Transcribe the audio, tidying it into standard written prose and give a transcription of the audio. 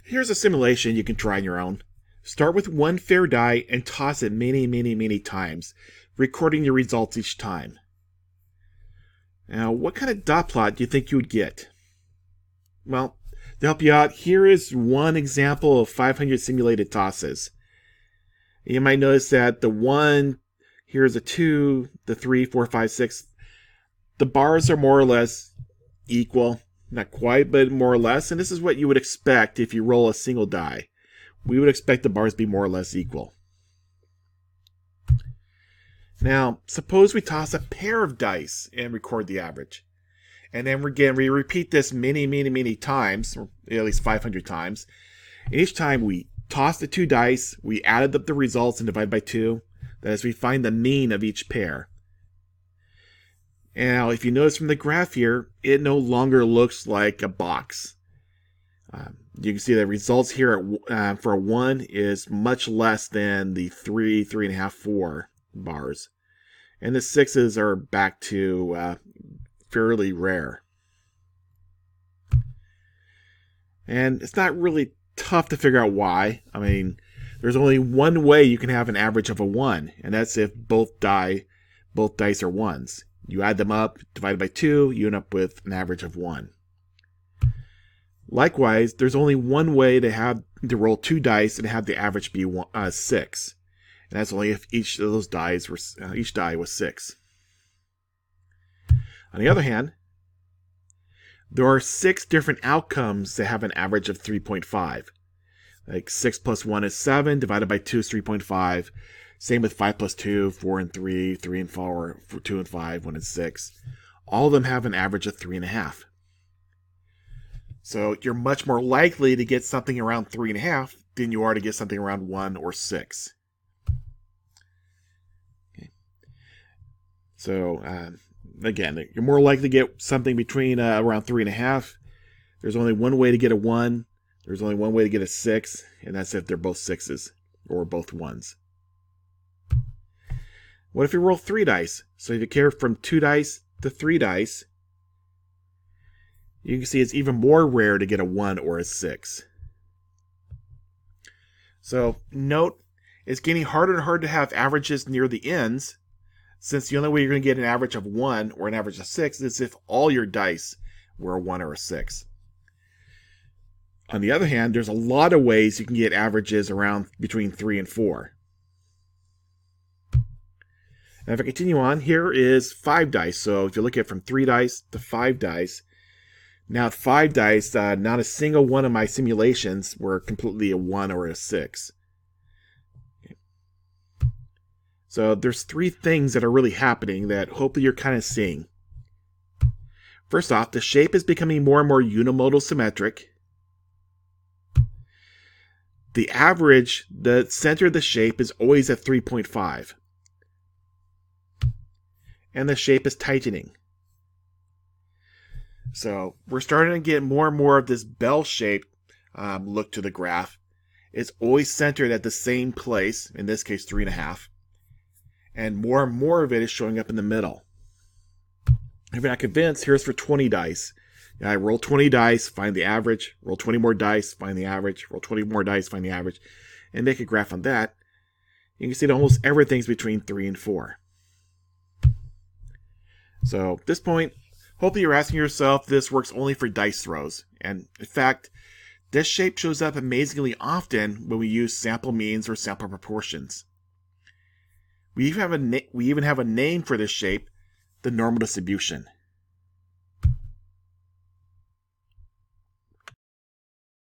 Here's a simulation you can try on your own. Start with one fair die and toss it many times, recording your results each time. Now, what kind of dot plot do you think you would get? Well, to help you out, here is one example of 500 simulated tosses. You might notice that the 1, here's a 2, the 3, 4, 5, 6. The bars are more or less equal. Not quite, but more or less. And this is what you would expect if you roll a single die. We would expect the bars to be more or less equal. Now, suppose we toss a pair of dice and record the average. And then again, we repeat this many times, or at least 500 times. And each time we toss the 2 dice, we added up the results and divide by 2. That is, we find the mean of each pair. Now, if you notice from the graph here, it no longer looks like a box. You can see the results here for a 1 is much less than the 3, 3.5, 4 bars. And the 6s are back to fairly rare. And it's not really tough to figure out why. I mean, there's only one way you can have an average of a 1, and that's if both dice are 1s. You add them up, divided by 2, you end up with an average of 1. Likewise, there's only one way to roll 2 dice and have the average be 6. And that's only if each of those each die was 6. On the other hand, there are 6 different outcomes that have an average of 3.5. Like 6 plus 1 is 7, divided by 2 is 3.5. Same with 5 plus 2, 4 and 3, 3 and 4, 2 and 5, 1 and 6. All of them have an average of 3.5. So you're much more likely to get something around 3.5 than you are to get something around 1 or 6. Okay. So again, you're more likely to get something between around 3.5. There's only one way to get a 1. There's only one way to get a 6, and that's if they're both 6s or both 1s. What if you roll 3 dice? So if you carry from 2 dice to 3 dice, you can see it's even more rare to get a 1 or a 6. So note, it's getting harder and harder to have averages near the ends, since the only way you're going to get an average of 1 or an average of 6 is if all your dice were a 1 or a 6. On the other hand, there's a lot of ways you can get averages around between 3 and 4. Now if I continue on, here is 5 dice. So if you look at from 3 dice to 5 dice, now at 5 dice, not a single one of my simulations were completely a 1 or a 6. Okay. So there's 3 things that are really happening that hopefully you're kind of seeing. First off, the shape is becoming more and more unimodal symmetric. The average, the center of the shape is always at 3.5. And the shape is tightening. So we're starting to get more and more of this bell-shaped look to the graph. It's always centered at the same place, in this case 3.5. And more of it is showing up in the middle. If you're not convinced, here's for 20 dice. I roll 20 dice, find the average, roll 20 more dice, find the average, roll 20 more dice, find the average, and make a graph on that. You can see that almost everything's between 3 and 4. So at this point, hopefully you're asking yourself if this works only for dice throws. And in fact, this shape shows up amazingly often when we use sample means or sample proportions. We even have a name for this shape, the normal distribution.